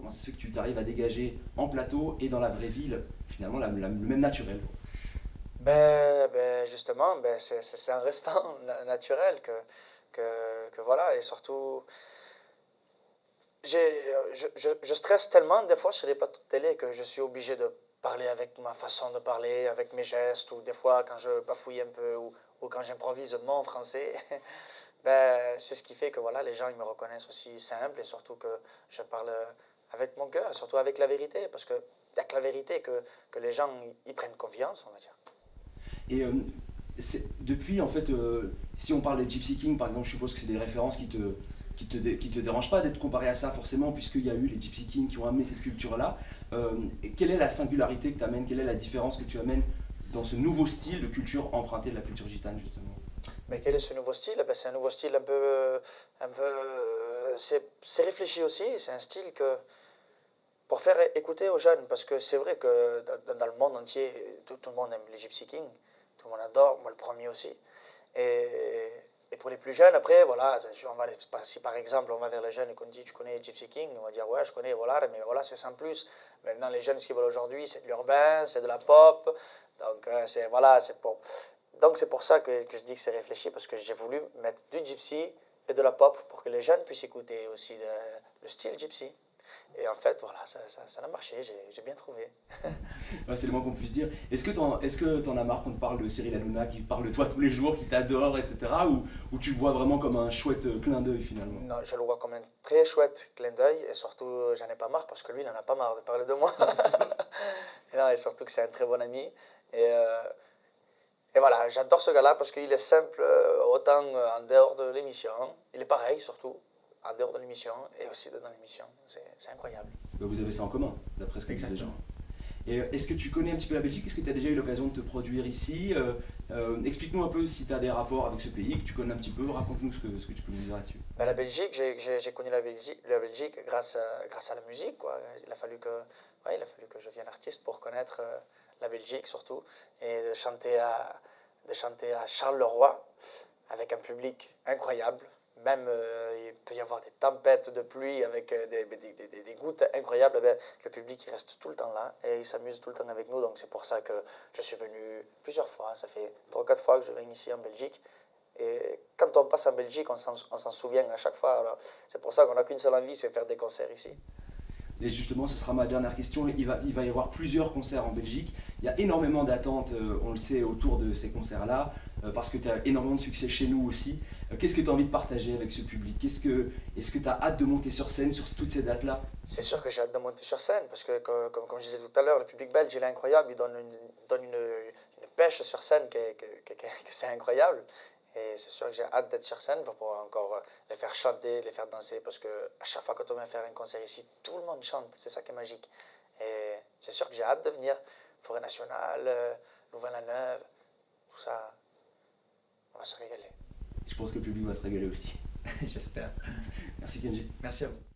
Comment ça se fait que tu t'arrives à dégager en plateau et dans la vraie vie, finalement, le même naturel? Justement, c'est en restant naturel que voilà, et surtout, je stresse tellement des fois sur les plateaux de télé que je suis obligé de parler avec ma façon de parler, avec mes gestes, ou des fois quand je bafouille un peu, ou quand j'improvise mon français. C'est ce qui fait que voilà, les gens ils me reconnaissent aussi simple, et surtout que je parle avec mon cœur, surtout avec la vérité, parce que il n'y a que la vérité que les gens ils prennent confiance, on va dire. Et depuis, en fait, si on parle des Gypsy Kings, par exemple, je suppose que c'est des références qui te dérangent pas d'être comparé à ça, forcément, puisqu'il y a eu les Gypsy Kings qui ont amené cette culture-là. Quelle est la singularité que tu amènes? Quelle est la différence que tu amènes dans ce nouveau style de culture emprunté de la culture gitane, justement? Mais quel est ce nouveau style? C'est un nouveau style c'est réfléchi aussi, c'est un style que, pour faire écouter aux jeunes, parce que c'est vrai que dans le monde entier, tout le monde aime les Gypsy Kings, tout le monde adore, moi le premier aussi. Et, et pour les plus jeunes, après, voilà, si par exemple on va vers les jeunes et qu'on dit tu connais Gypsy King, on va dire ouais, je connais, voilà, mais voilà, c'est sans plus. Maintenant, les jeunes, ce qu'ils veulent aujourd'hui, c'est de l'urbain, c'est de la pop. Donc, voilà, donc c'est pour ça que je dis que c'est réfléchi, parce que j'ai voulu mettre du gypsy et de la pop pour que les jeunes puissent écouter aussi le style gypsy. Et en fait, voilà, ça a marché, j'ai bien trouvé. Ouais, c'est le moins qu'on puisse dire. Est-ce que t'en as marre qu'on te parle de Cyril Hanouna qui parle de toi tous les jours, qui t'adore, etc. Ou tu le vois vraiment comme un chouette clin d'œil finalement? Non, je le vois comme un très chouette clin d'œil, et surtout, j'en ai pas marre parce que lui, il n'en a pas marre de parler de moi. Ça, c'est sûr. Et non, et surtout que c'est un très bon ami. Et, euh, et voilà, j'adore ce gars-là parce qu'il est simple, autant en dehors de l'émission. Il est pareil, surtout, en dehors de l'émission et aussi dans l'émission. C'est incroyable. Bah, vous avez ça en commun, d'après ce que disent les gens. Exactement. Et est-ce que tu connais un petit peu la Belgique? Est-ce que tu as déjà eu l'occasion de te produire ici? Explique-nous un peu si tu as des rapports avec ce pays, que tu connais un petit peu. Raconte-nous ce que tu peux nous dire là-dessus. La Belgique, j'ai connu la Belgique grâce à la musique, quoi. Ouais, il a fallu que je devienne artiste pour connaître la Belgique, surtout, et de chanter à Charleroi avec un public incroyable. Même il peut y avoir des tempêtes de pluie avec des gouttes incroyables. Le public il reste tout le temps là et il s'amuse tout le temps avec nous. Donc c'est pour ça que je suis venu plusieurs fois. Ça fait 3 ou 4 fois que je viens ici en Belgique. Et quand on passe en Belgique, on s'en souvient à chaque fois. C'est pour ça qu'on n'a qu'une seule envie, c'est faire des concerts ici. Et justement, ce sera ma dernière question. Il va y avoir plusieurs concerts en Belgique. Il y a énormément d'attentes, on le sait, autour de ces concerts-là, parce que tu as énormément de succès chez nous aussi. Qu'est-ce que tu as envie de partager avec ce public? Est-ce que tu as hâte de monter sur scène sur toutes ces dates-là? C'est sûr que j'ai hâte de monter sur scène parce que, comme je disais tout à l'heure, le public belge il est incroyable. Il donne une pêche sur scène que c'est incroyable. Et c'est sûr que j'ai hâte d'être sur scène pour pouvoir encore les faire chanter, les faire danser. Parce que à chaque fois que on vient faire un concert ici, tout le monde chante. C'est ça qui est magique. Et c'est sûr que j'ai hâte de venir. Forêt nationale, Louvain-la-Neuve, tout ça, on va se régaler. Je pense que le public va se régaler aussi. J'espère. Merci Kenji. Merci à vous.